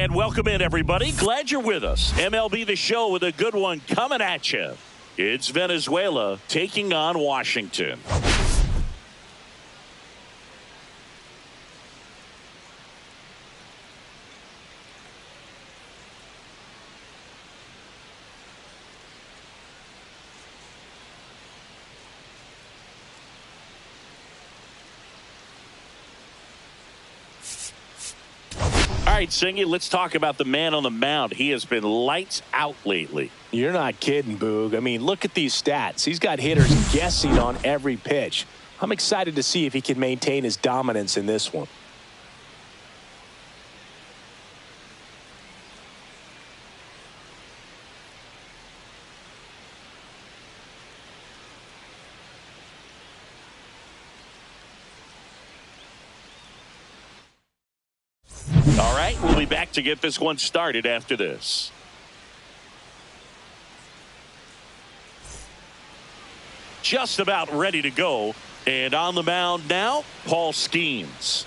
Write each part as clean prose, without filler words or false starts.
And welcome in, everybody. Glad you're with us. MLB The Show with a good one coming at you. It's Venezuela taking on Washington. All right, Singy, let's talk about the man on the mound. He has been lights out lately. You're not kidding, Boog. I mean, look at these stats. He's got hitters guessing on every pitch. I'm excited to see if he can maintain his dominance in this one. All right, we'll be back to get this one started after this. Just about ready to go. And on the mound now, Paul Skeens.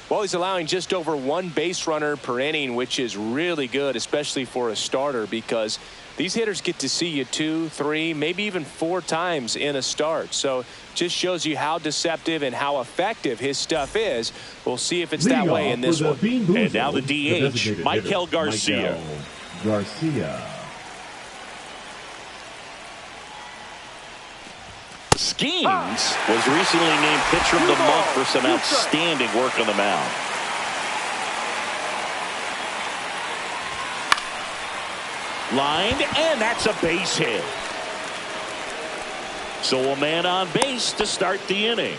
Well, he's allowing just over one base runner per inning, which is really good, especially for a starter, because these hitters get to see you 2, 3, maybe even 4 times in a start. So just shows you how deceptive and how effective his stuff is. We'll see if it's that way in this one. And now the DH, Michael Garcia. Skeens was recently named Pitcher of the Month for some outstanding work on the mound. Lined, and that's a base hit. So a man on base to start the inning.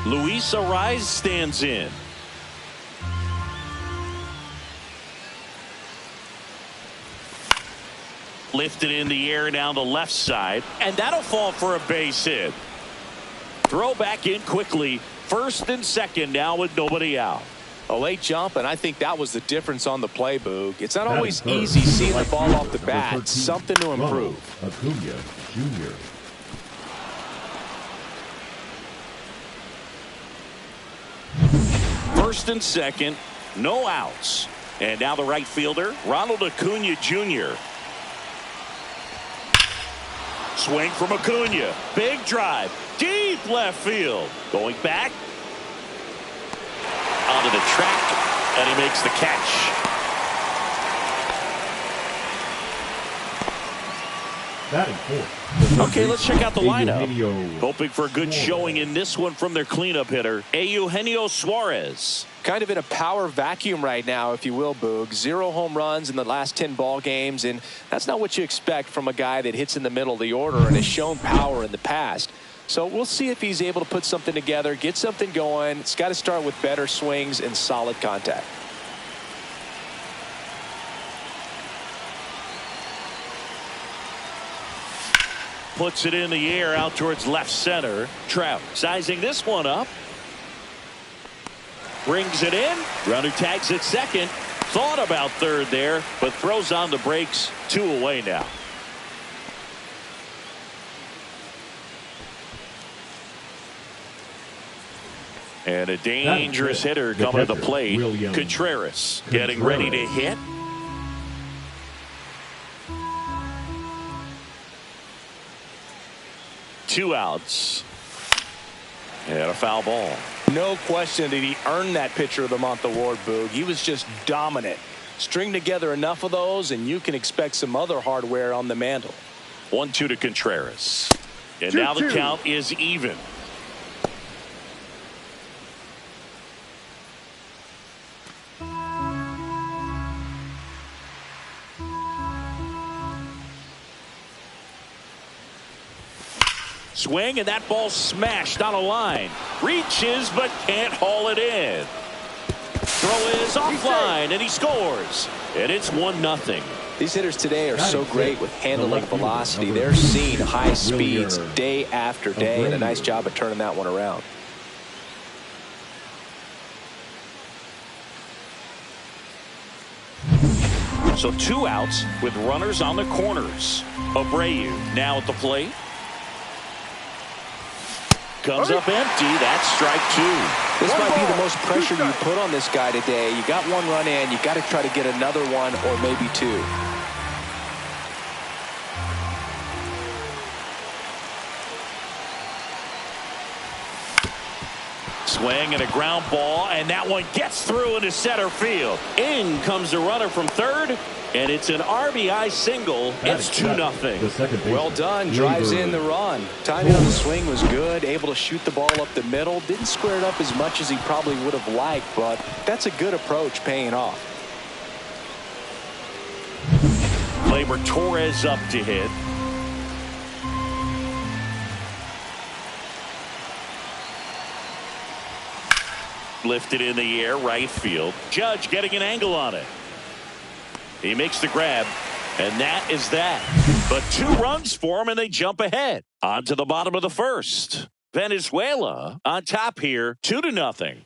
Luis Arraez stands in. Lifted in the air down the left side, and that'll fall for a base hit. Throw back in quickly. First and second now with nobody out. A late jump, and I think that was the difference on the play, Boog. It's not always easy seeing the ball off the bat. Something to improve. First and second, no outs. And now the right fielder, Ronald Acuna Jr. Swing from Acuna. Big drive. Deep left field. Going back. Onto the track. And he makes the catch. Okay, let's check out the lineup. Hoping for a good showing in this one from their cleanup hitter, Eugenio Suarez. Kind of in a power vacuum right now, if you will, Boog. 0 home runs in the last 10 ball games, and that's not what you expect from a guy that hits in the middle of the order and has shown power in the past. So we'll see if he's able to put something together, get something going. It's got to start with better swings and solid contact. Puts it in the air out towards left center. Trout sizing this one up. Brings it in. Runner tags at second. Thought about third there, but throws on the brakes. 2 away now. And a dangerous hitter coming to the plate. Contreras getting ready to hit. Two outs. And a foul ball. No question did he earn that Pitcher of the Month award, Boog. He was just dominant. String together enough of those, and you can expect some other hardware on the mantle. 1-2 to Contreras. And now the count is even. Swing, and that ball smashed on a line. Reaches, but can't haul it in. Throw is offline, and he scores. And it's 1-0. These hitters today are so great with handling velocity. They're seeing high speeds day after day, and a nice job of turning that one around. So 2 outs with runners on the corners. Abreu now at the plate. Comes up empty. That's strike two. This might be the most pressure you put on this guy today. You got one run in. You got to try to get another one or maybe two. Swing and a ground ball, and that one gets through into center field. In comes the runner from third, and it's an RBI single. It's 2-0. Well done. Drives in the run. Timing on the swing was good. Able to shoot the ball up the middle. Didn't square it up as much as he probably would have liked, but that's a good approach, paying off. Gleyber Torres up to hit. Lifted in the air, right field. Judge getting an angle on it. He makes the grab, and that is that. But 2 runs for him, and they jump ahead. On to the bottom of the first. Venezuela on top here, 2-0.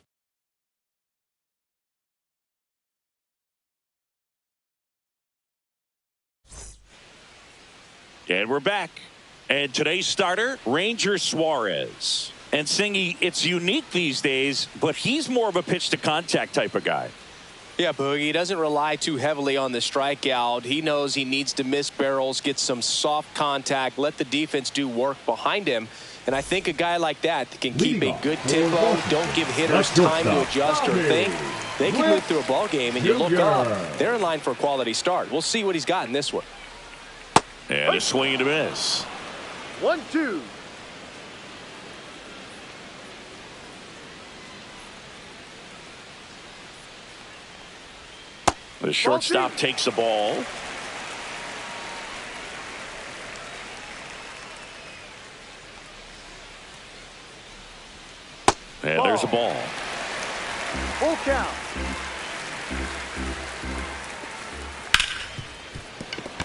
And we're back. And today's starter, Ranger Suarez. And Singy, it's unique these days, but he's more of a pitch-to-contact type of guy. Yeah, Boogie, he doesn't rely too heavily on the strikeout. He knows he needs to miss barrels, get some soft contact, let the defense do work behind him. And I think a guy like that can keep a good tempo, don't give hitters time to adjust or think. They can move through a ball game, and you look up, they're in line for a quality start. We'll see what he's got in this one. And a swing and a miss. 1-2. The shortstop takes the ball. And there's a ball. Full count.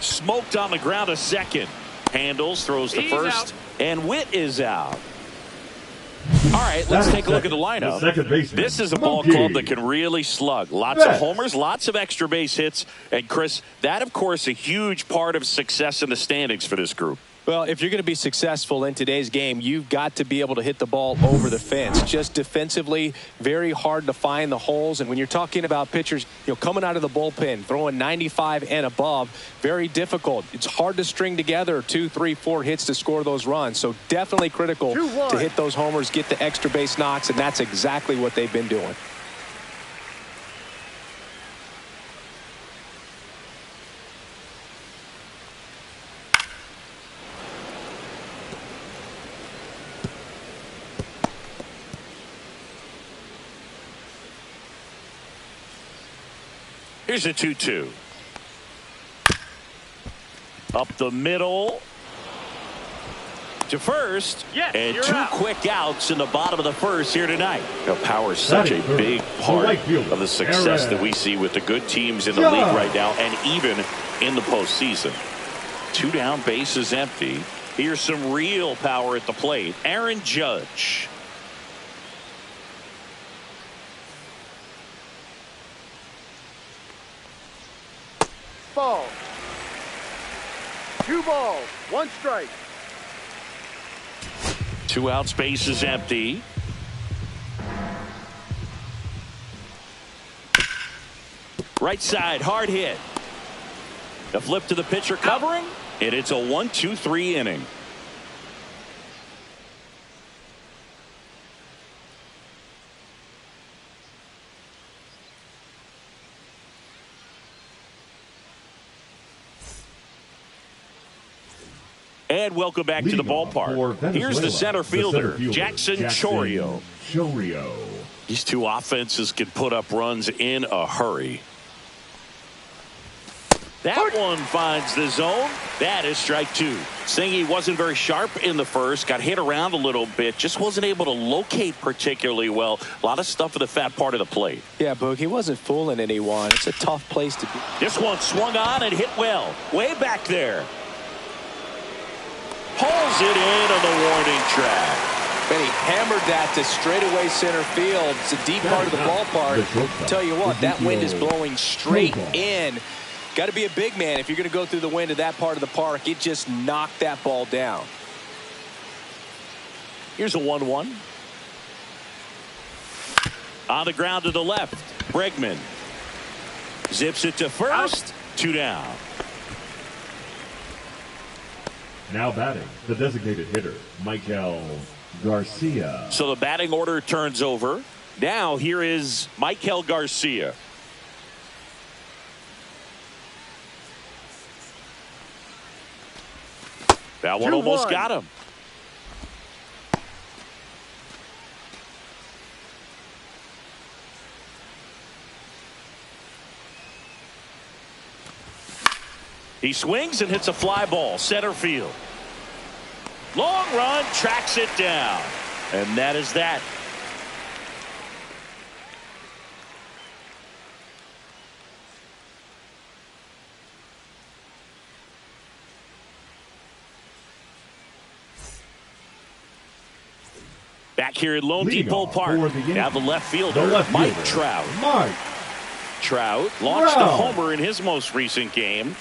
Smoked on the ground to second. Handles, throws to first, and Witt is out. All right, let's take a look at the lineup. This is a ball club that can really slug. Lots of homers, lots of extra base hits. And, Chris, that, of course, a huge part of success in the standings for this group. Well, if you're going to be successful in today's game, you've got to be able to hit the ball over the fence. Just defensively, very hard to find the holes. And when you're talking about pitchers, coming out of the bullpen, throwing 95 and above, very difficult. It's hard to string together 2, 3, 4 hits to score those runs. So definitely critical to hit those homers, get the extra base knocks, and that's exactly what they've been doing. Here's a 2-2. Up the middle to first. Yes, and you're 2 out. quick outs in the bottom of the first here tonight. Power is such a big part of the success that we see with the good teams in the league right now, and even in the postseason. 2 down, bases empty. Here's some real power at the plate. Aaron Judge. Ball. 2 balls, 1 strike. 2 outs, bases empty. Right side, hard hit. A flip to the pitcher covering, and it's a 1-2-3 inning. And welcome back to the ballpark. Here's the center fielder, Jackson Chourio. These 2 offenses can put up runs in a hurry. That one finds the zone. That is strike 2. Singy wasn't very sharp in the first. Got hit around a little bit. Just wasn't able to locate particularly well. A lot of stuff in the fat part of the plate. Yeah, Boog, he wasn't fooling anyone. It's a tough place to be. This one swung on and hit well. Way back there. Pulls it in on the warning track. And he hammered that to straightaway center field. It's a deep part of the ballpark. Tell you what, that wind is blowing straight in. Got to be a big man if you're going to go through the wind of that part of the park. It just knocked that ball down. Here's a 1-1. On the ground to the left. Bregman zips it to first. 2 down. Now batting, the designated hitter, Michael Garcia. So the batting order turns over. Now here is Michael Garcia. That one almost got him. He swings and hits a fly ball, center field. Long run, tracks it down. And that is that. Back here at Lone Depot Park, now the left fielder, Mike Trout. Trout launched a homer in his most recent game.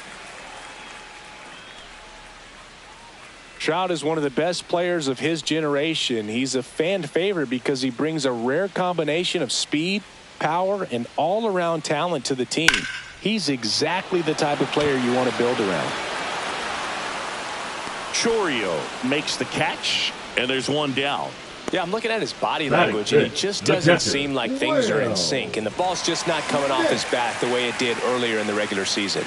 Trout is one of the best players of his generation. He's a fan favorite because he brings a rare combination of speed, power, and all-around talent to the team. He's exactly the type of player you want to build around. Chorio makes the catch, and there's one down. Yeah, I'm looking at his body language, and it just doesn't seem like things are in sync, and the ball's just not coming off his bat the way it did earlier in the regular season.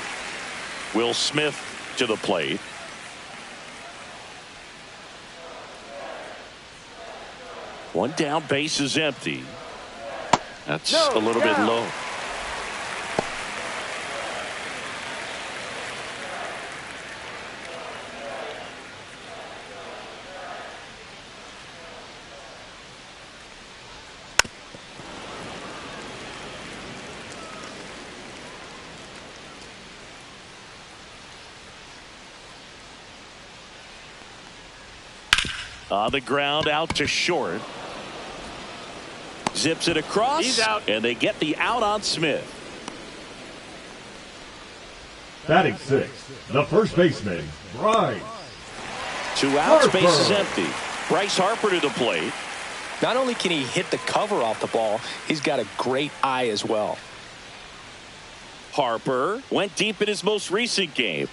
Will Smith to the plate. One down, base is empty. That's a little bit low. On the ground, out to short. Zips it across. He's out. And they get the out on Smith. Batting 6th, the first baseman, Bryce. 2 outs, base is empty. Bryce Harper to the plate. Not only can he hit the cover off the ball, he's got a great eye as well. Harper went deep in his most recent game.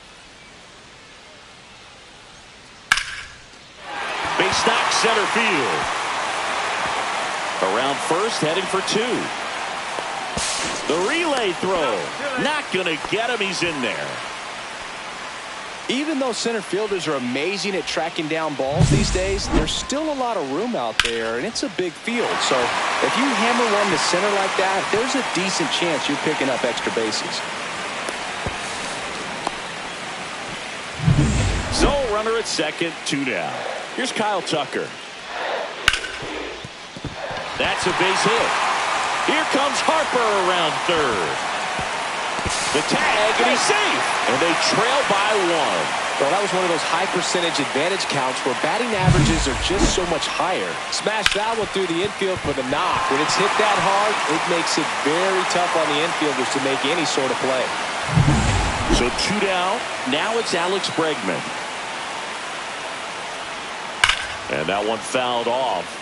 Base knock, center field. Around first, heading for 2. The relay throw. Not going to get him. He's in there. Even though center fielders are amazing at tracking down balls these days, there's still a lot of room out there, and it's a big field. So if you hammer one to center like that, there's a decent chance you're picking up extra bases. So runner at second, 2 down. Here's Kyle Tucker. That's a base hit. Here comes Harper around third. The tag, and he's safe. And they trail by 1. Well, that was one of those high percentage advantage counts where batting averages are just so much higher. Smash that one through the infield for the knock. When it's hit that hard, it makes it very tough on the infielders to make any sort of play. So 2 down. Now it's Alex Bregman. And that one fouled off.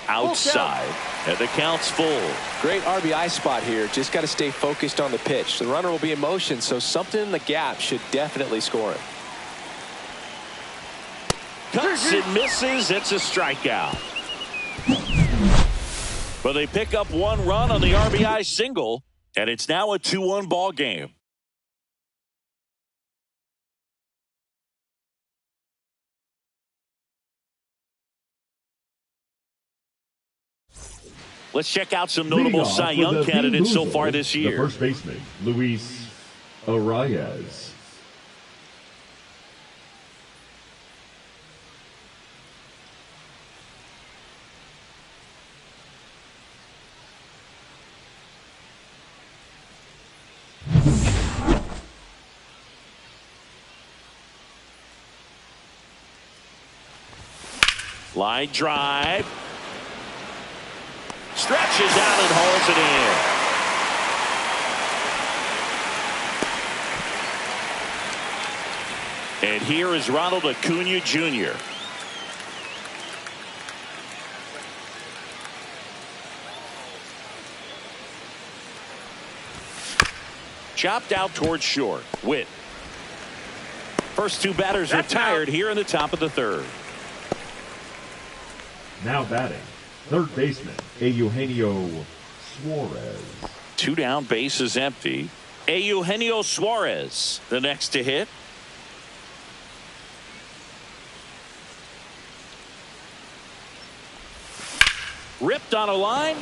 Outside, and the count's full. Great RBI spot here. Just got to stay focused on the pitch. The runner will be in motion, so something in the gap should definitely score him. Cuts and misses. It's a strikeout. But they pick up 1 run on the RBI single, and it's now a 2-1 ball game. Let's check out some notable Cy Young candidates so far this year. The first baseman, Luis Arias. Line drive. Stretches out and holds it And here is Ronald Acuna Jr. Chopped out towards short. Witt. First two batters retired here in the top of the third. Now batting, third baseman, Eugenio Suarez. Two down, bases empty. Eugenio Suarez, the next to hit. Ripped on a line.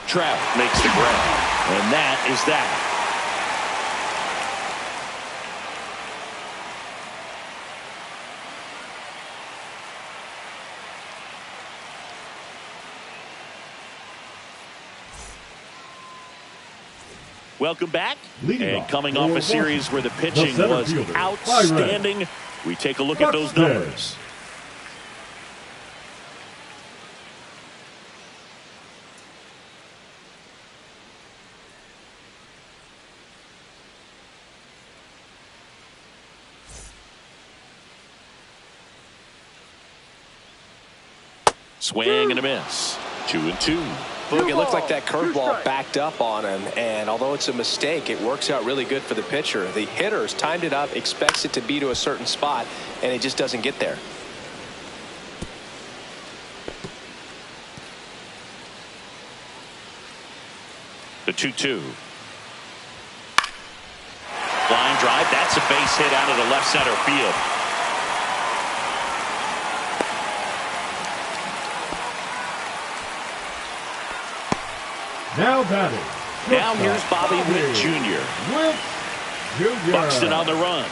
Trout makes the grab. And that is that. Welcome back. And coming off a series where the pitching was outstanding, we take a look at those numbers. Swing and a miss. 2-2. Look, it looked like that curveball backed up on him, and although it's a mistake, it works out really good for the pitcher. The hitter's timed it up, expects it to be to a certain spot, and it just doesn't get there. The 2-2. Line drive. That's a base hit out of the left center field. Now batting. Now here's Bobby Witt Jr. Witt Jr. Buxton on the run.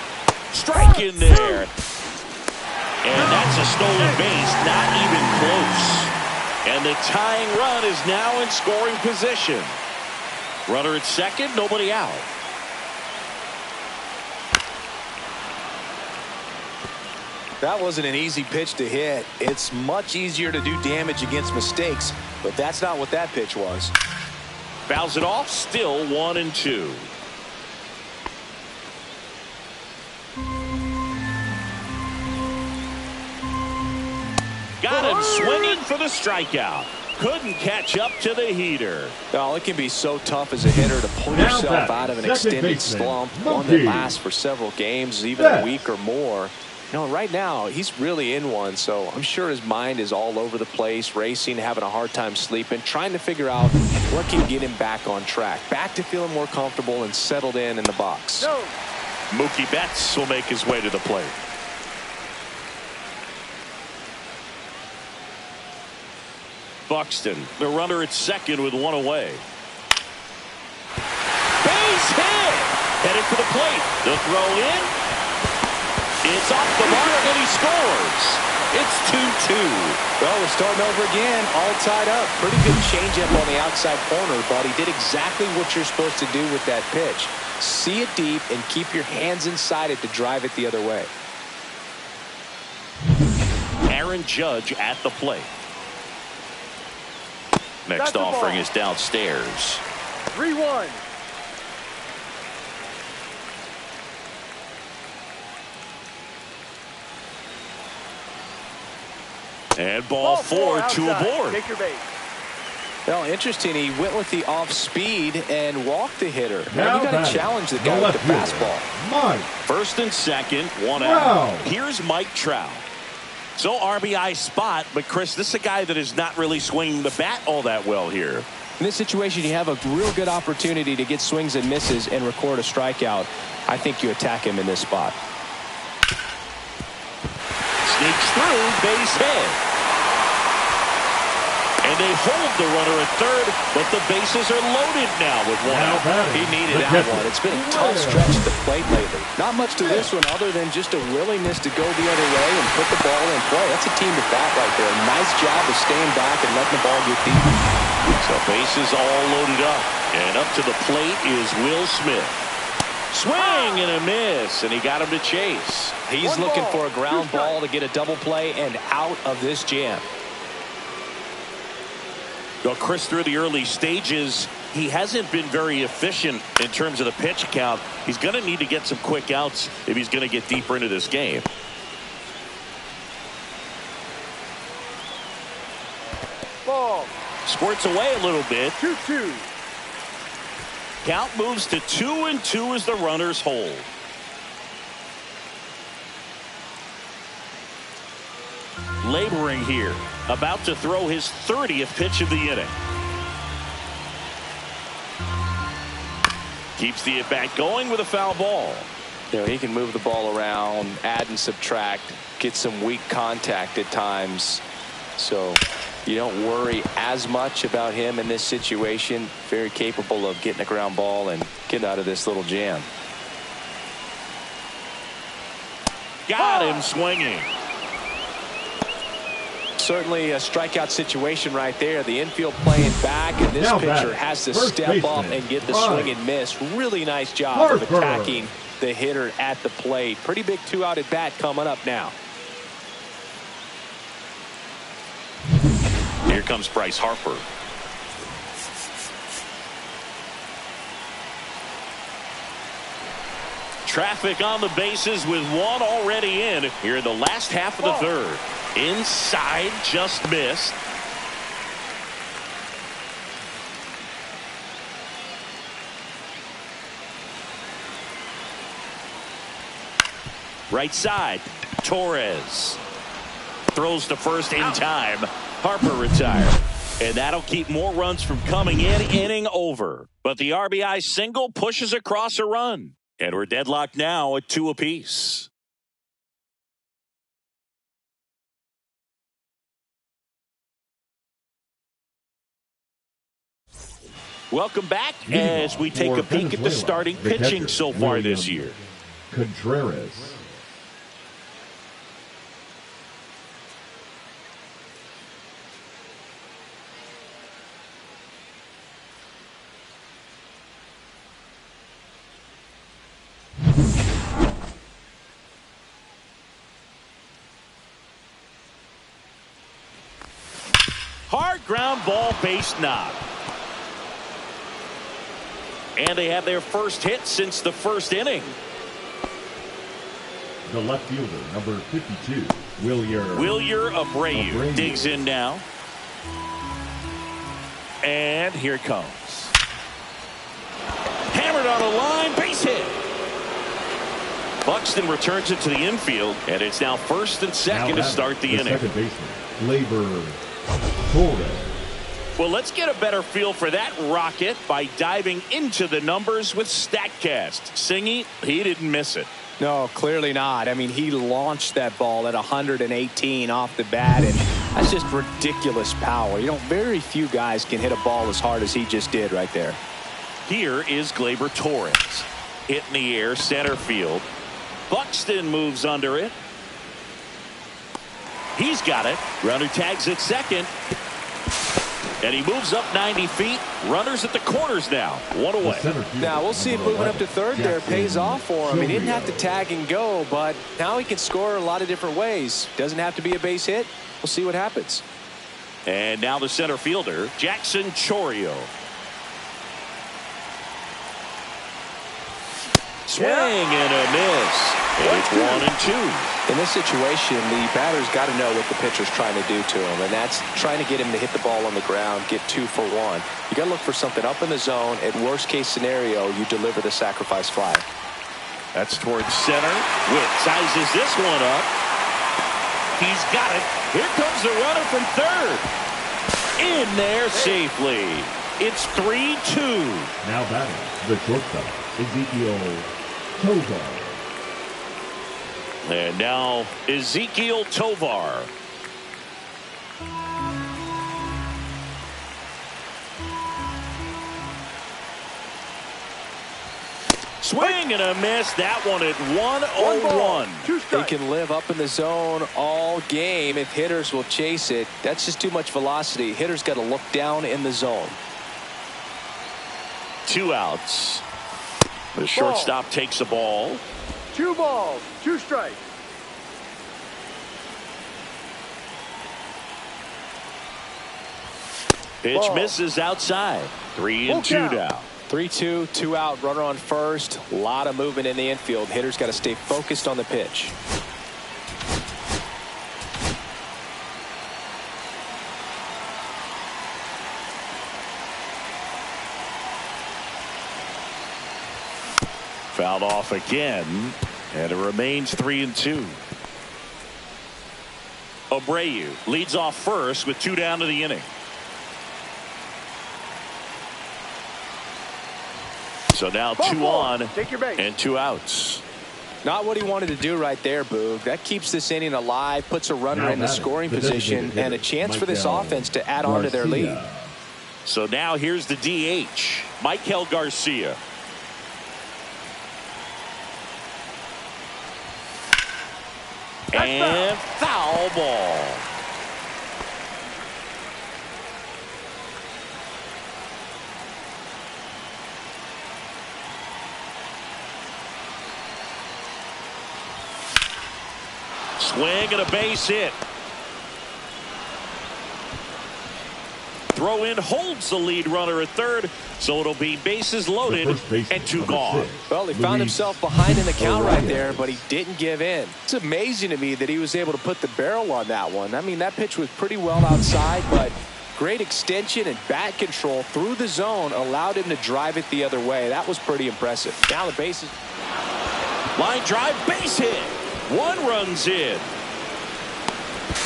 Strike in there. And that's a stolen base. Not even close. And the tying run is now in scoring position. Runner at second, nobody out. That wasn't an easy pitch to hit. It's much easier to do damage against mistakes, but that's not what that pitch was. Fouls it off, still 1-2. Got him swinging for the strikeout. Couldn't catch up to the heater. Oh, it can be so tough as a hitter to pull yourself out of an extended slump, one that lasts for several games, even a week or more. You know, right now, he's really in one, so I'm sure his mind is all over the place, racing, having a hard time sleeping, trying to figure out what can get him back on track, back to feeling more comfortable and settled in the box. No. Mookie Betts will make his way to the plate. Buxton, the runner at second with one away. Base hit! Headed for the plate. The throw in. It's off the mark and he scores. It's 2-2. Well, we're starting over again, all tied up. Pretty good changeup on the outside corner, but he did exactly what you're supposed to do with that pitch. See it deep and keep your hands inside it to drive it the other way. Aaron Judge at the plate. Next offering is downstairs. 3-1. And ball four to aboard. Take your base. Well, interesting. He went with the off speed and walked the hitter. Now you got to challenge the guy with the fastball. Mike. First and second, one out. Here's Mike Trout. So RBI spot, but Chris, this is a guy that is not really swinging the bat all that well here. In this situation, you have a real good opportunity to get swings and misses and record a strikeout. I think you attack him in this spot. Sneaks through, base hit. And they hold the runner at third, but the bases are loaded now with one out. He needed that one. It's been a tough stretch at the plate lately. Not much to this one other than just a willingness to go the other way and put the ball in play. That's a team to bat right there. Nice job of staying back and letting the ball get deep. So bases all loaded up. And up to the plate is Will Smith. Swing and a miss, and he got him to chase. He's looking for a ground ball to get a double play and out of this jam. Well, Chris, through the early stages, he hasn't been very efficient in terms of the pitch count. He's going to need to get some quick outs if he's going to get deeper into this game. Ball. Squirts away a little bit. 2-2. Count moves to 2-2 as the runners hold. Laboring here, about to throw his 30th pitch of the inning. Keeps the at-bat going with a foul ball. You know, he can move the ball around, add and subtract, get some weak contact at times. So you don't worry as much about him in this situation. Very capable of getting a ground ball and getting out of this little jam. Got him swinging. Certainly a strikeout situation right there. The infield playing back, and this pitcher has to step up and get the swing and miss. Really nice job of attacking the hitter at the plate. Pretty big 2-out at bat coming up now. Here comes Bryce Harper. Traffic on the bases with one already in here in the last half of the third. Inside, just missed. Right side, Torres throws to first in time. Harper retired, and that'll keep more runs from coming in. Inning over, but the RBI single pushes across a run, and we're deadlocked now at 2 apiece. Welcome back as we take a peek at the starting pitching so far this year. Contreras. Hard ground ball, base knock. And they have their first hit since the first inning. The left fielder, number 52, Wilyer Abreu digs in now. And here it comes. Hammered on a line, base hit. Buxton returns it to the infield, and it's now first and second to start the inning. Second baseman, Torres. Well, let's get a better feel for that rocket by diving into the numbers with StatCast. Singy, he didn't miss it. No, clearly not. I mean, he launched that ball at 118 off the bat, and that's just ridiculous power. You know, very few guys can hit a ball as hard as he just did right there. Here is Gleyber Torres. Hit in the air, center field. Buxton moves under it. He's got it. Runner tags at second. And he moves up 90 feet. Runners at the corners now. One away. Now we'll see if moving up to third there pays off for him. He didn't have to tag and go, but now he can score a lot of different ways. Doesn't have to be a base hit. We'll see what happens. And now the center fielder, Jackson Chourio. Swing and a miss. And it's 1-2. In this situation, the batter's got to know what the pitcher's trying to do to him, and that's trying to get him to hit the ball on the ground, get 2 for 1. You got to look for something up in the zone. At worst case scenario, you deliver the sacrifice fly. That's towards center. Witt sizes this one up. He's got it. Here comes the runner from third. In there safely. It's 3-2. Now batting, the shortstop, Ezekiel Tovar. And now Ezekiel Tovar. Swing and a miss. That one at 1-0-1. They can live up in the zone all game if hitters will chase it. That's just too much velocity. Hitters got to look down in the zone. 2 outs. The shortstop takes the ball. 2 balls, 2 strikes. Pitch misses outside. 3-2 now. 3-2, 2 out, runner on first. A lot of movement in the infield. Hitter's got to stay focused on the pitch. Fouled off again, and it remains 3-2. Abreu leads off first with 2 down to the inning. So now 2 on and 2 outs. Not what he wanted to do right there, Boog. That keeps this inning alive, puts a runner in the scoring position, and a chance for this offense to add on to their lead. So now here's the DH, Michael Garcia. And foul ball. Swing and a base hit. Throw in holds the lead runner at third, so it'll be bases loaded and 2 gone. Well, he found himself behind in the count right there, but he didn't give in. It's amazing to me that he was able to put the barrel on that one. I mean, that pitch was pretty well outside, but great extension and bat control through the zone allowed him to drive it the other way. That was pretty impressive. Now the bases. Line drive, base hit. 1 run's in.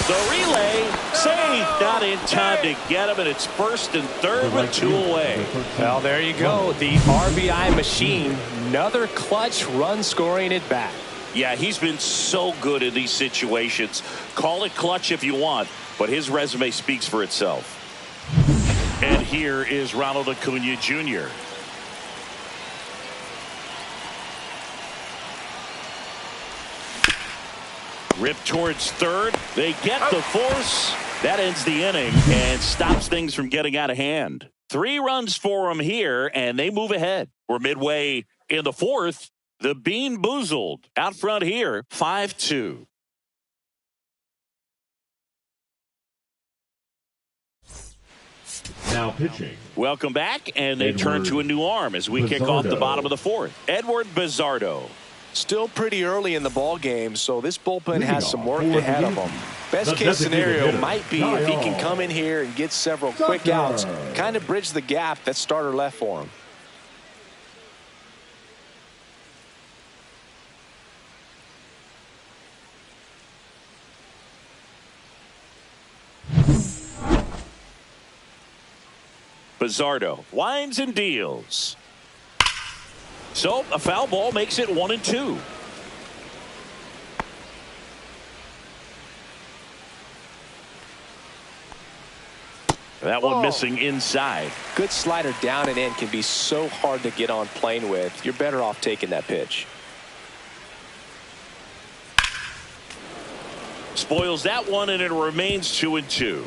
The relay saved, not in time to get him, and it's first and third with 2 away. Well, there you go. The RBI machine. Another clutch run scoring at bat. Yeah, he's been so good in these situations. Call it clutch if you want, but his resume speaks for itself. And here is Ronald Acuna Jr. Rip towards third. They get the force. That ends the inning and stops things from getting out of hand. 3 runs for them here, and they move ahead. We're midway in the 4th. The Bean Boozled out front here, 5-2. Now pitching. Welcome back, and they turn to a new arm as we kick off the bottom of the 4th. Edward Bizardo. Still pretty early in the ball game, so this bullpen has some work ahead of them. Best case scenario might be if he can come in here and get several quick outs, kind of bridge the gap that starter left for him. Bizardo winds and deals. So a foul ball makes it 1-2. That one missing inside. Good slider down and in can be so hard to get on plane with. You're better off taking that pitch. Spoils that one, and it remains 2-2.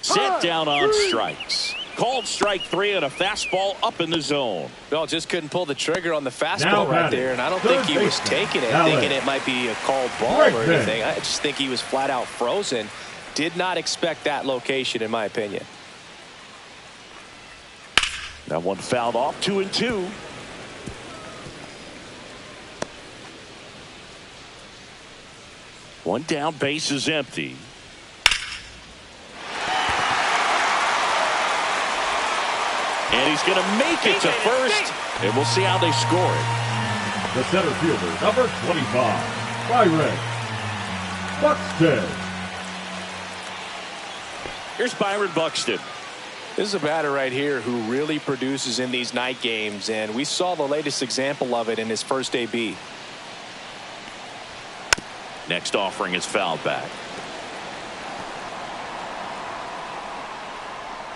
Set down on strikes. Called strike 3 and a fastball up in the zone. Well, just couldn't pull the trigger on the fastball right there, and I don't think he was taking it, thinking it might be a called ball or anything. I just think he was flat out frozen. Did not expect that location, in my opinion. That one fouled off, 2-2. One down, base is empty. And he's going to make it to first, and we'll see how they score it. The center fielder, number 25, Byron Buxton. Here's Byron Buxton. This is a batter right here who really produces in these night games, and we saw the latest example of it in his first AB. Next offering is fouled back.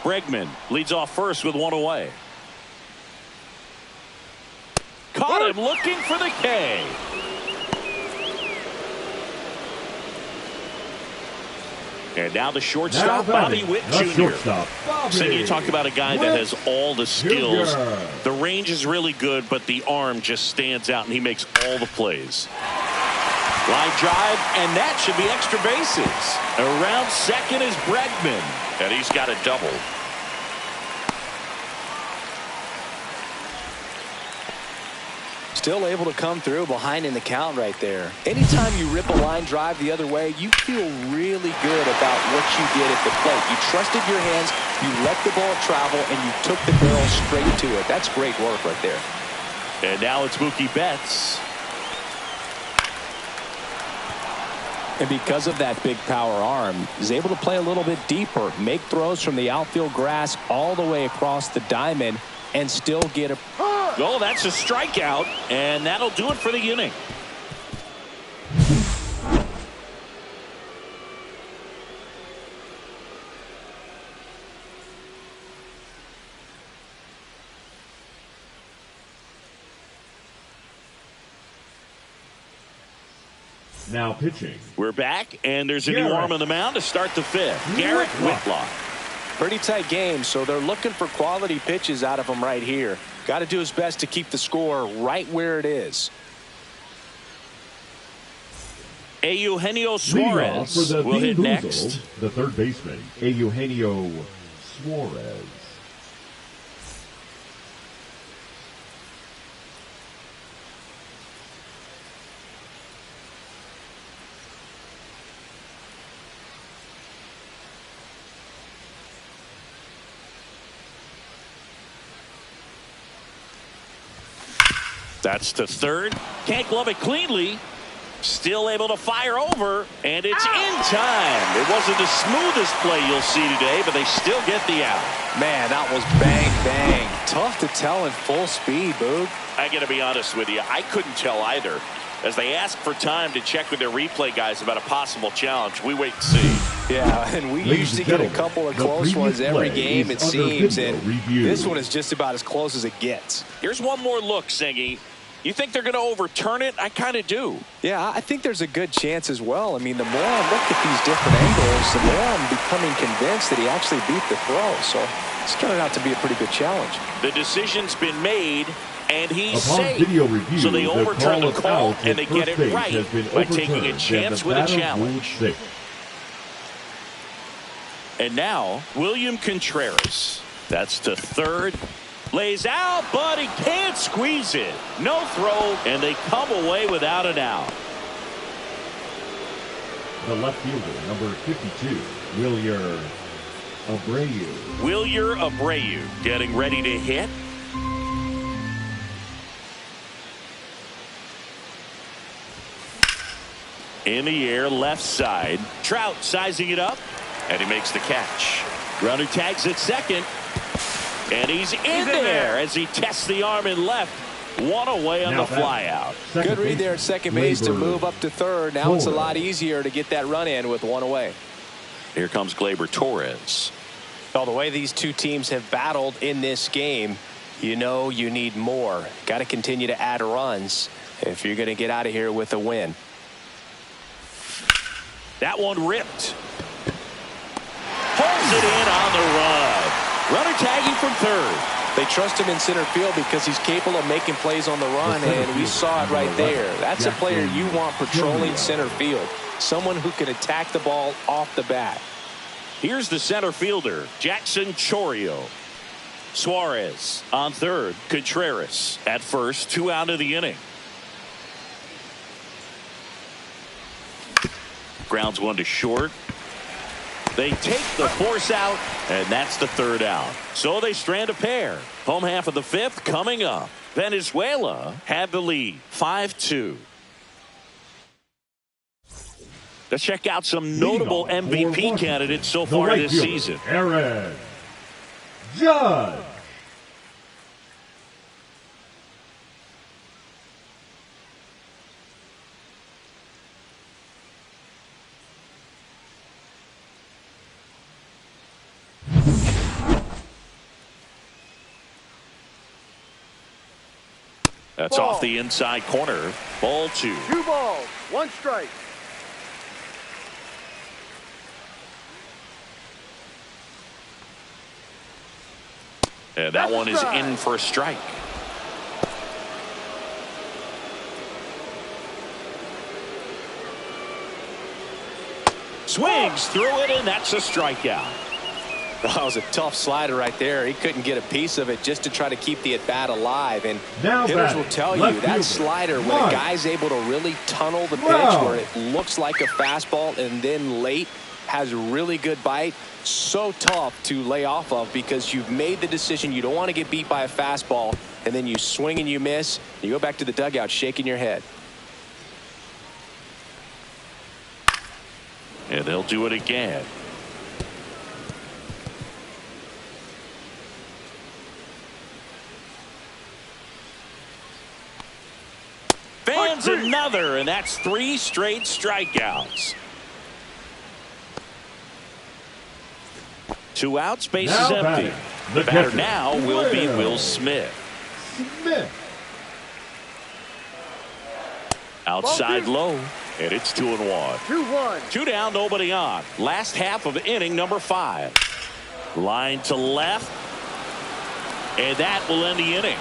Bregman leads off first with 1 away. Caught him looking for the K. And now the shortstop, Bobby Witt Jr. So you talk about a guy that has all the skills. The range is really good, but the arm just stands out, and he makes all the plays. Line drive, and that should be extra bases. Around second is Bregman, and he's got a double. Still able to come through behind in the count right there. Anytime you rip a line drive the other way, you feel really good about what you did at the plate. You trusted your hands, you let the ball travel, and you took the barrel straight to it. That's great work right there. And now it's Mookie Betts. And because of that big power arm, he's able to play a little bit deeper, make throws from the outfield grass all the way across the diamond, and still get a... Oh, that's a strikeout, and that'll do it for the inning. Now pitching. We're back, and there's a new arm on the mound to start the fifth. Garrett Whitlock. Pretty tight game, so they're looking for quality pitches out of him right here. Got to do his best to keep the score right where it is. Eugenio Suarez will hit next. The third baseman, Eugenio Suarez. That's to third. Can't glove it cleanly. Still able to fire over, and it's in time. It wasn't the smoothest play you'll see today, but they still get the out. Man, that was bang, bang. Tough to tell in full speed, Boog. I got to be honest with you. I couldn't tell either. As they ask for time to check with their replay guys about a possible challenge, we wait and see. Yeah, and we usually get a couple of close ones every game, it seems, and this one is just about as close as it gets. Here's one more look, Singy. You think they're going to overturn it? I kind of do. Yeah, I think there's a good chance as well. I mean, the more I look at these different angles, the more I'm becoming convinced that he actually beat the throw. So it's turning out to be a pretty good challenge. The decision's been made, and he's Upon safe. Video review, so they overturn the call, and they get it right by taking a chance with a challenge. And now, William Contreras. That's to third. Lays out, but he can't squeeze it. No throw, and they come away without an out. The left fielder, number 52, Wilyer Abreu. Wilyer Abreu getting ready to hit. In the air, left side. Trout sizing it up, and he makes the catch. Runner tags at second. And he's in there as he tests the arm in left. One away on the fly out. Good read there at second base to move up to third. Now it's a lot easier to get that run in with one away. Here comes Gleyber Torres. Well, the way these two teams have battled in this game, you know you need more. Got to continue to add runs if you're going to get out of here with a win. That one ripped. Holds it in on the run. Runner tagging from third. They trust him in center field because he's capable of making plays on the run, and we saw it right there. That's a player you want patrolling center field. Someone who can attack the ball off the bat. Here's the center fielder, Jackson Chourio. Suarez on third. Contreras at first. 2 out of the inning. Grounds one to short. They take the force out, and that's the third out. So they strand a pair. Home half of the fifth coming up. Venezuela had the lead, 5-2. Let's check out some notable MVP candidates so far this season. Aaron Judge. That's off the inside corner. Ball 2. 2 balls, 1 strike. And that one is in for a strike. Swings through it, and that's a strikeout. That was a tough slider right there. He couldn't get a piece of it just to try to keep the at-bat alive. And hitters will tell you that slider, when a guy's able to really tunnel the pitch where it looks like a fastball and then late has a really good bite, so tough to lay off of because you've made the decision you don't want to get beat by a fastball, and then you swing and you miss. You go back to the dugout shaking your head. And they'll do it again. Fans another, and that's 3 straight strikeouts. 2 outs, base is empty. The batter now will be Will Smith. Outside low, and it's 2-1. 2-1. 2 down, nobody on. Last half of inning number 5. Line to left, and that will end the inning.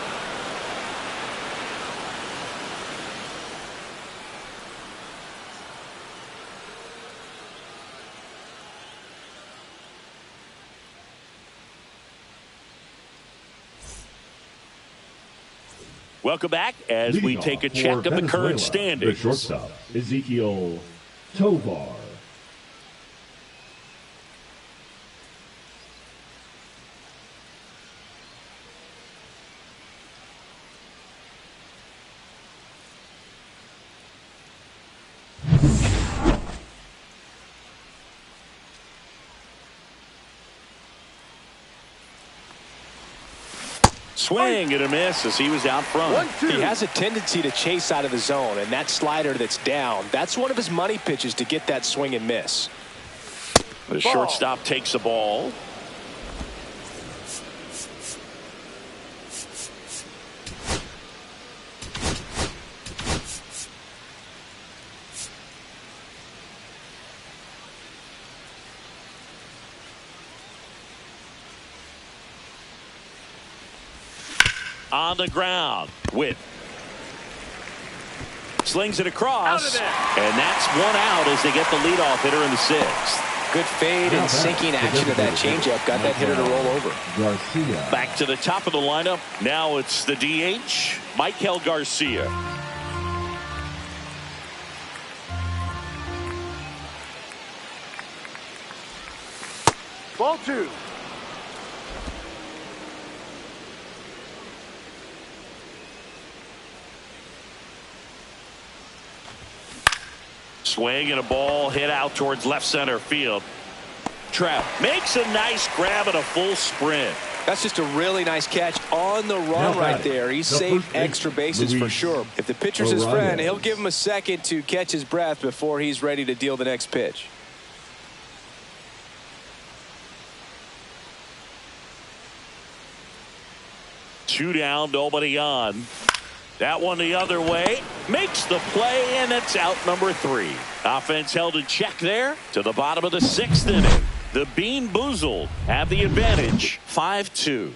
Welcome back as we take a check of the current standings. The shortstop, Ezekiel Tovar. Swing and a miss as he was out front. He has a tendency to chase out of the zone, and that slider that's down, that's one of his money pitches to get that swing and miss. The shortstop takes the ball. On the ground, Witt slings it across, and that's 1 out as they get the leadoff hitter in the 6th. Good fade and sinking action of that changeup got that hitter to roll over. Garcia. Back to the top of the lineup. Now it's the DH, Michael Garcia. Ball 2. Swing and a ball hit out towards left center field. Trout makes a nice grab and a full sprint. That's just a really nice catch on the run right there. He saved extra bases for sure. If the pitcher's his friend, he'll give him a second to catch his breath before he's ready to deal the next pitch. Two down, nobody on. That one the other way, makes the play, and it's out number 3. Offense held in check there to the bottom of the 6th inning. The Bean Boozled have the advantage, 5-2.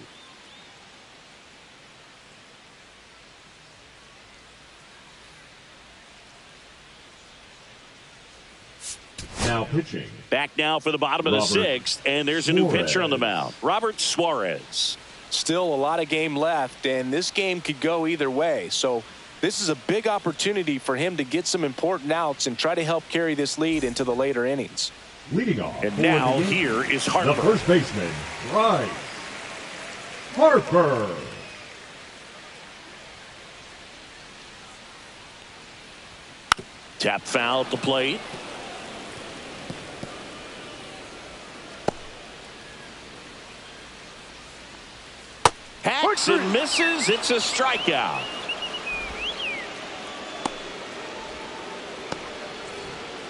Now pitching. Back now for the bottom of the 6th, and there's a new pitcher on the mound, Robert Suarez. Still a lot of game left, and this game could go either way. So this is a big opportunity for him to get some important outs and try to help carry this lead into the later innings. Leading off. And now here is Harper. The first baseman, Bryce Harper. Tap foul at the plate. Hacks and misses. It's a strikeout.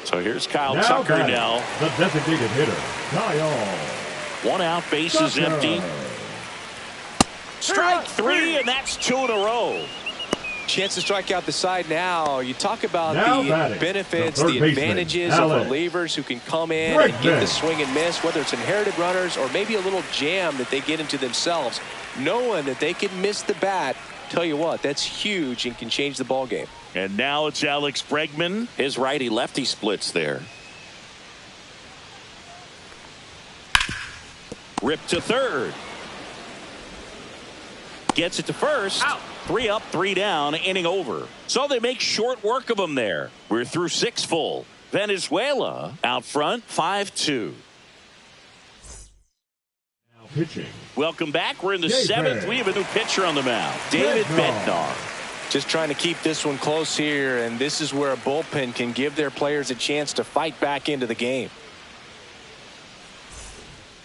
So here's Kyle Tucker now. The designated hitter, Kyle. 1 out, bases empty. Strike 3, and that's 2 in a row. Chance to strike out the side now. You talk about the benefits, the advantages of relievers who can come in and get the swing and miss, whether it's inherited runners or maybe a little jam that they get into themselves. Knowing that they can miss the bat, tell you what, that's huge and can change the ball game. And now it's Alex Bregman. His righty-lefty splits there. Rip to third. Gets it to first. Out. 3 up, 3 down, inning over. So they make short work of them there. We're through 6 full. Venezuela out front, 5-2. Now pitching. Welcome back. We're in the 7th. We have a new pitcher on the mound, David Bednar. Just trying to keep this one close here, and this is where a bullpen can give their players a chance to fight back into the game.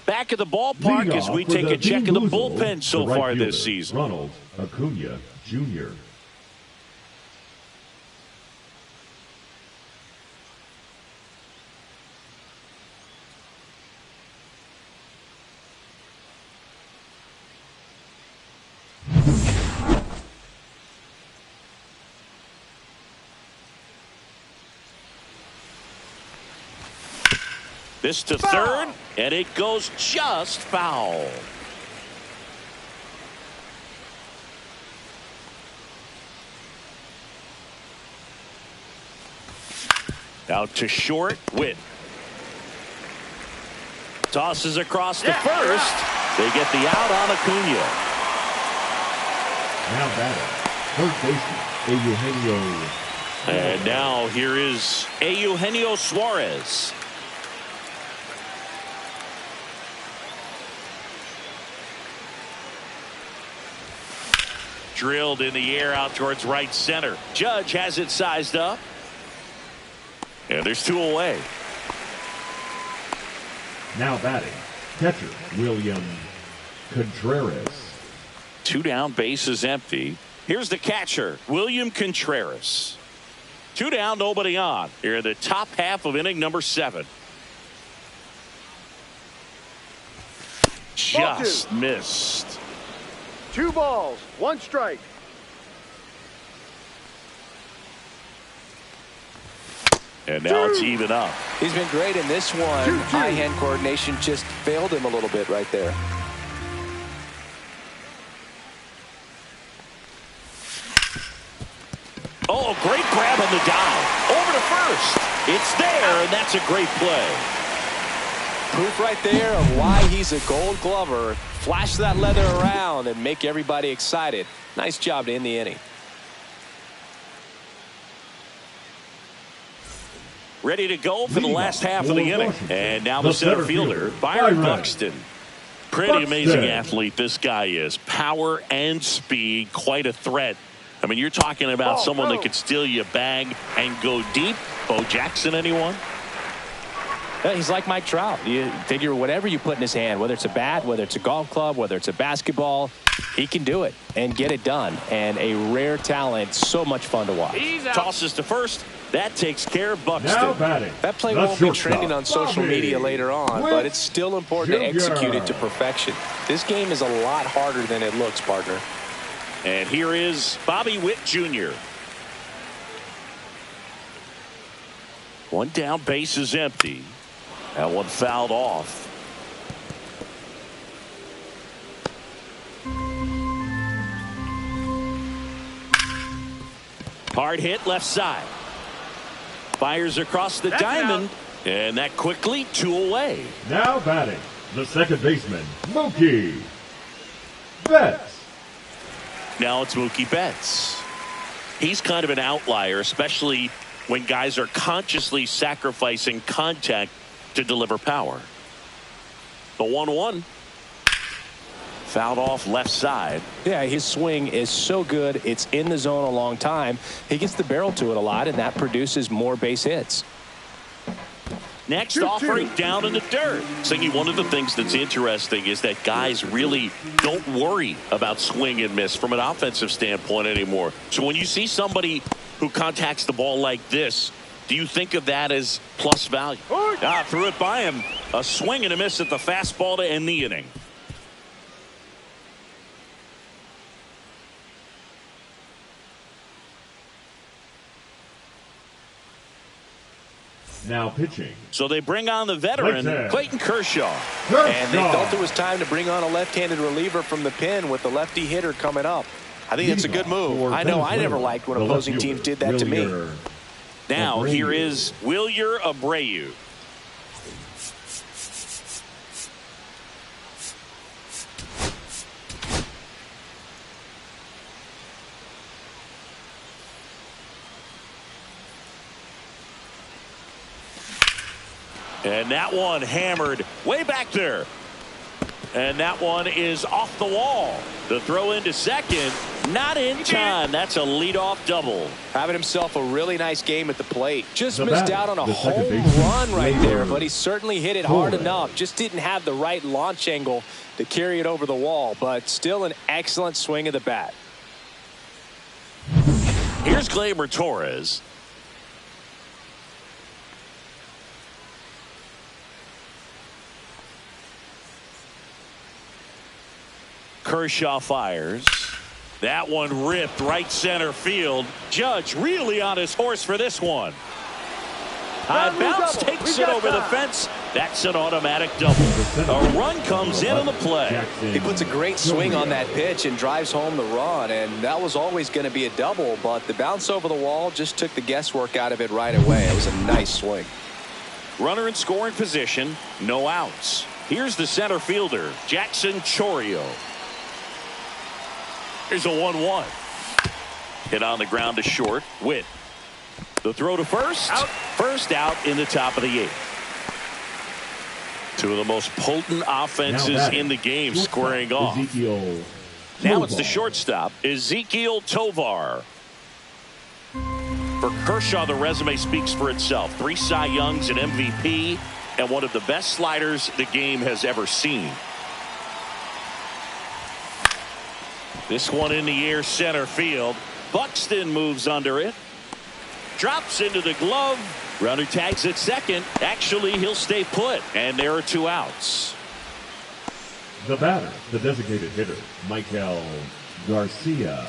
Back at the ballpark as we take a check of the bullpen so far this season. Ronald Acuna Jr. This to third, and it goes just foul. Out to short, Witt. Tosses across to first. They get the out on Acuna. Now batting, third baseman, Eugenio. And now here is Eugenio Suarez. Drilled in the air out towards right center. Judge has it sized up. And there's 2 away. Now batting, catcher William Contreras. 2 down, bases empty. Here's the catcher, William Contreras. 2 down, nobody on. Here in the top half of inning number 7. Just missed. 2 balls, 1 strike. And now it's even up. He's been great in this one. 2-2. Eye-hand coordination just failed him a little bit right there. Oh, great grab on the dive. Over to first. It's there, and that's a great play. Proof right there of why he's a Gold Glover. Flash that leather around and make everybody excited. Nice job to end the inning. Ready to go for the last half of the inning. And now the center fielder, Byron Buxton. Pretty amazing athlete this guy is. Power and speed, quite a threat. I mean, you're talking about someone that could steal you a bag and go deep. Bo Jackson, anyone? Yeah, he's like Mike Trout. You figure whatever you put in his hand, whether it's a bat, whether it's a golf club, whether it's a basketball, he can do it and get it done. And a rare talent, so much fun to watch. Tosses to first. That takes care of Buxton. Now batting, that play won't be trending on social media later on, but it's still important to execute it to perfection. This game is a lot harder than it looks, partner. And here is Bobby Witt Jr. 1 down, base is empty. That one fouled off. Hard hit left side. Fires across the diamond, and that quickly 2 away. Now batting, the second baseman, Mookie Betts. Now it's Mookie Betts. He's kind of an outlier, especially when guys are consciously sacrificing contact to deliver power. The 1-1. Fouled off left side. Yeah, his swing is so good. It's in the zone a long time. He gets the barrel to it a lot, and that produces more base hits. Next offering down in the dirt. Singy, one of the things that's interesting is that guys really don't worry about swing and miss from an offensive standpoint anymore. So when you see somebody who contacts the ball like this, do you think of that as plus value? Threw it by him. A swing and a miss at the fastball to end the inning. Now pitching. So they bring on the veteran, Clayton Kershaw. And they felt it was time to bring on a left-handed reliever from the pen with the lefty hitter coming up. I think it's a good move. I know I never liked when opposing teams did that to me. Now here is Wilyer Abreu. And that one hammered way back there. And that one is off the wall. The throw into second, not in time. That's a leadoff double. Having himself a really nice game at the plate. Just missed out on a home run right there, but he certainly hit it hard enough. Just didn't have the right launch angle to carry it over the wall, but still an excellent swing of the bat. Here's Gleyber Torres. Kershaw fires. That one ripped right center field. Judge really on his horse for this one. High bounce takes it over the fence. That's an automatic double. A run comes in on the play. He puts a great swing on that pitch and drives home the run, and that was always going to be a double, but the bounce over the wall just took the guesswork out of it right away. It was a nice swing. Runner in scoring position, no outs. Here's the center fielder, Jackson Chourio. Here's a 1-1. Hit on the ground to short. Witt. The throw to first. Out. First out in the top of the 8th. Two of the most potent offenses in the game squaring off. Now it's the shortstop, Ezequiel Tovar. For Kershaw, the resume speaks for itself. 3 Cy Youngs, an MVP, and one of the best sliders the game has ever seen. This one in the air, center field. Buxton moves under it. Drops into the glove. Runner tags at second. Actually, he'll stay put. And there are 2 outs. The batter, the designated hitter, Michael Garcia.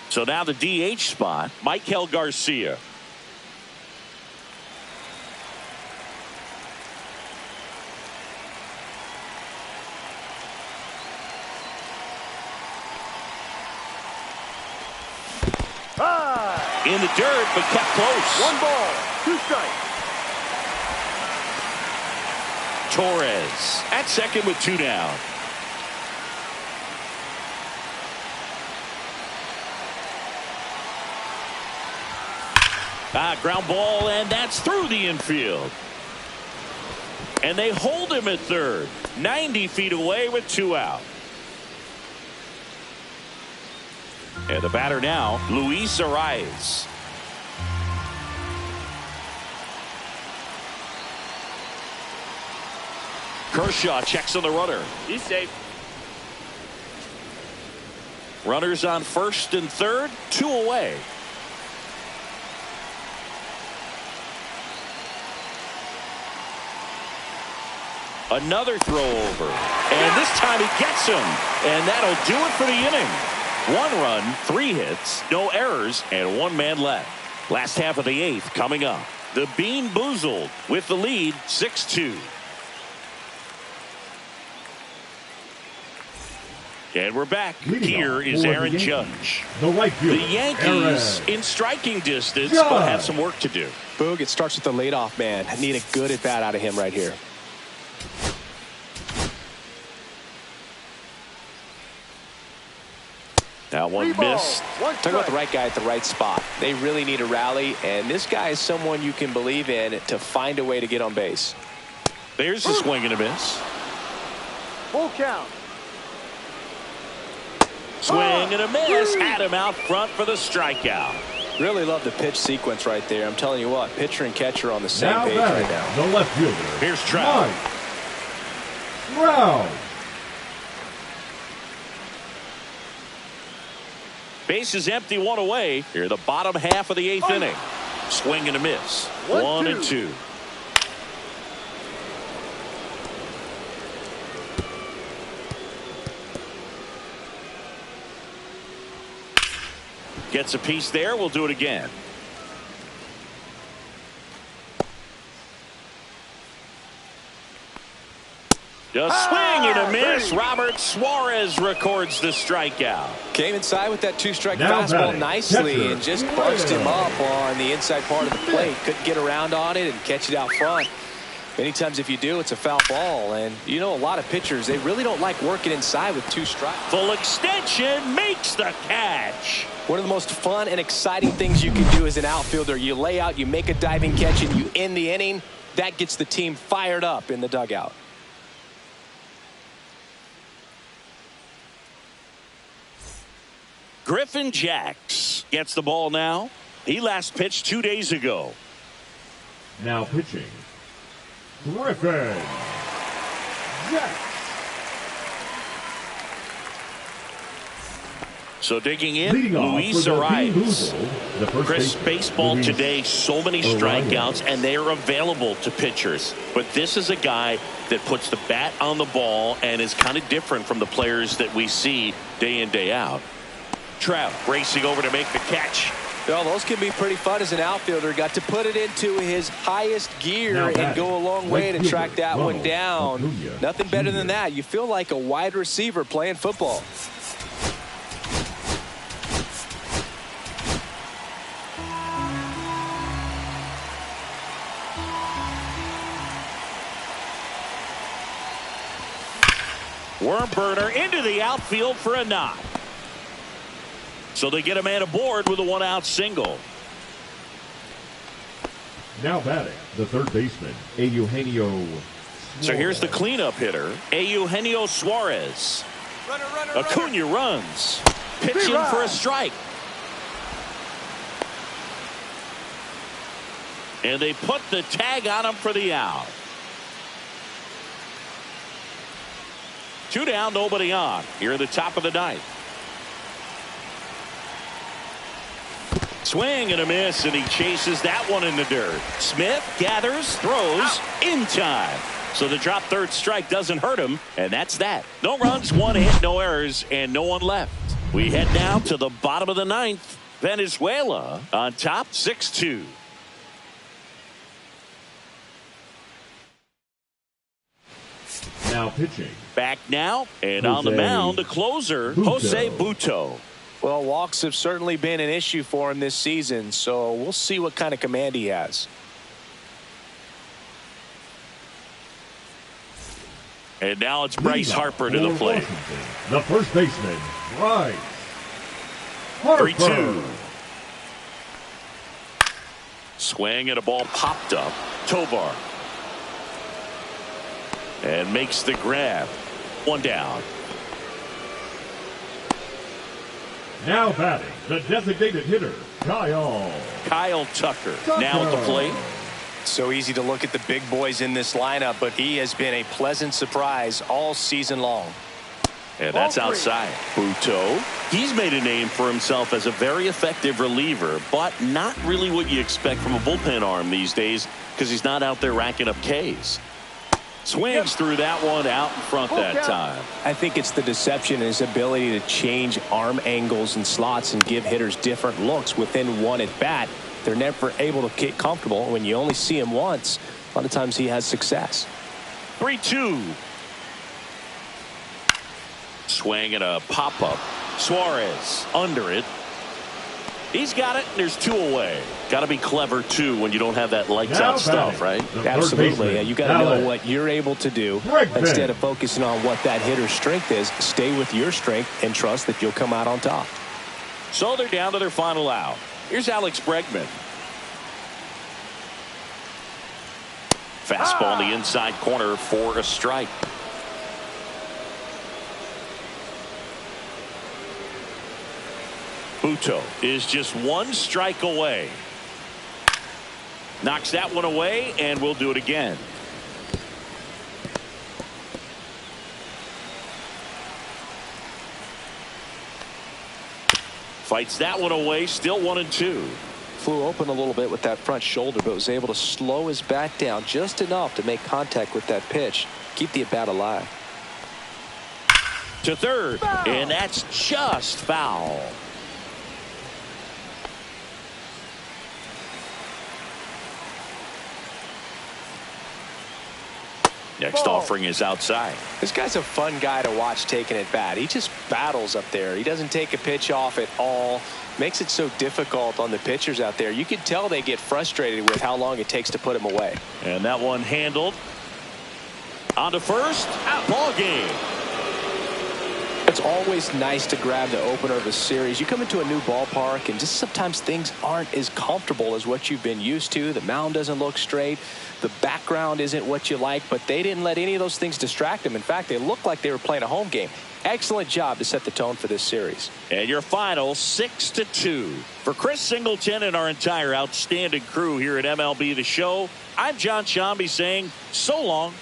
So now the DH spot, Michael Garcia. In the dirt, but kept close. 1 ball, 2 strikes. Torres at second with 2 down. Ground ball, and that's through the infield. And they hold him at third. 90 feet away with 2 out. And the batter now, Luis Arias. Kershaw checks on the runner. He's safe. Runners on first and third, 2 away. Another throw over. And this time he gets him. And that'll do it for the inning. 1 run, 3 hits, no errors, and 1 man left. Last half of the 8th coming up. The Bean Boozled with the lead, 6-2. And we're back. Here is Aaron Judge. The Yankees in striking distance, but have some work to do. Boog, it starts with the leadoff man. I need a good at bat out of him right here. That one missed. Talk about the right guy at the right spot. They really need a rally, and this guy is someone you can believe in to find a way to get on base. There's a swing and a miss. Full count. Swing and a miss. Had him out front for the strikeout. Really love the pitch sequence right there. I'm telling you what, pitcher and catcher on the same page right now. The left fielder. Here's Trout. Trout. Base is empty, 1 away. Here the bottom half of the 8th inning. Swing and a miss. 1-2. Gets a piece there. We'll do it again. Just swing and a miss. Robert Suarez records the strikeout. Came inside with that 2-strike fastball nicely and just bunched him up on the inside part of the plate. Couldn't get around on it and catch it out front. Many times if you do, it's a foul ball. And you know, a lot of pitchers, they really don't like working inside with 2 strikes. Full extension, makes the catch. One of the most fun and exciting things you can do as an outfielder. You lay out, you make a diving catch, and you end the inning. that gets the team fired up in the dugout. Griffin Jacks gets the ball now. He last pitched 2 days ago. Now pitching, Griffin Jacks. So digging in, Luis Arias. Chris, baseball today, so many strikeouts, and they are available to pitchers. But this is a guy that puts the bat on the ball and is kind of different from the players that we see day in, day out. Trout racing over to make the catch. Well, those can be pretty fun as an outfielder. Got to put it into his highest gear and go a long way to track that one down. Nothing better than that. You feel like a wide receiver playing football. Worm burner into the outfield for a knock. So they get a man aboard with a one-out single. Now batting, the third baseman, Eugenio Suarez. So here's the cleanup hitter, Eugenio Suarez. Acuna runs. Pitching for a strike. And they put the tag on him for the out. 2 down, nobody on. Here at the top of the ninth. Swing and a miss, and he chases that one in the dirt. Smith gathers, throws in time. So the drop third strike doesn't hurt him, and that's that. No runs, 1 hit, no errors, and no one left. We head now to the bottom of the ninth. Venezuela on top, 6-2. Now pitching. Back now, and on the mound, the closer, Jose Butto. Well, walks have certainly been an issue for him this season, so we'll see what kind of command he has. And now it's Bryce Harper to the plate. The first baseman, Bryce Harper. 3-2. Swing and a ball popped up. Tovar. And makes the grab. 1 down. Now batting, the designated hitter, Kyle Tucker. Now at the plate. So easy to look at the big boys in this lineup, but he has been a pleasant surprise all season long. And that's outside. Butto. He's made a name for himself as a very effective reliever, but not really what you expect from a bullpen arm these days because he's not out there racking up Ks. Swings through that one out in front that time. I think it's the deception and his ability to change arm angles and slots and give hitters different looks within one at bat. They're never able to get comfortable. When you only see him once, a lot of times he has success. 3-2. Swing and a pop-up. Suarez under it. He's got it, and there's 2 away. Got to be clever, too, when you don't have that lights-out stuff, right? Absolutely. Yeah, you got to know what you're able to do. Instead of focusing on what that hitter's strength is, stay with your strength and trust that you'll come out on top. So they're down to their final out. Here's Alex Bregman. Fastball in the inside corner for a strike. Butto is just 1 strike away. Knocks that one away, and we'll do it again. Fights that one away, still 1-2. Flew open a little bit with that front shoulder, but was able to slow his bat down just enough to make contact with that pitch. Keep the at-bat alive. To third, and that's just foul. Next offering is outside. This guy's a fun guy to watch taking at bat. He just battles up there. He doesn't take a pitch off at all. Makes it so difficult on the pitchers out there. You can tell they get frustrated with how long it takes to put him away. And that one handled. On to first. Ball game. It's always nice to grab the opener of a series. You come into a new ballpark, and just sometimes things aren't as comfortable as what you've been used to. The mound doesn't look straight. The background isn't what you like, but they didn't let any of those things distract them. In fact, they looked like they were playing a home game. Excellent job to set the tone for this series. And your final 6-2. For Chris Singleton and our entire outstanding crew here at MLB The Show, I'm John Shambi saying so long.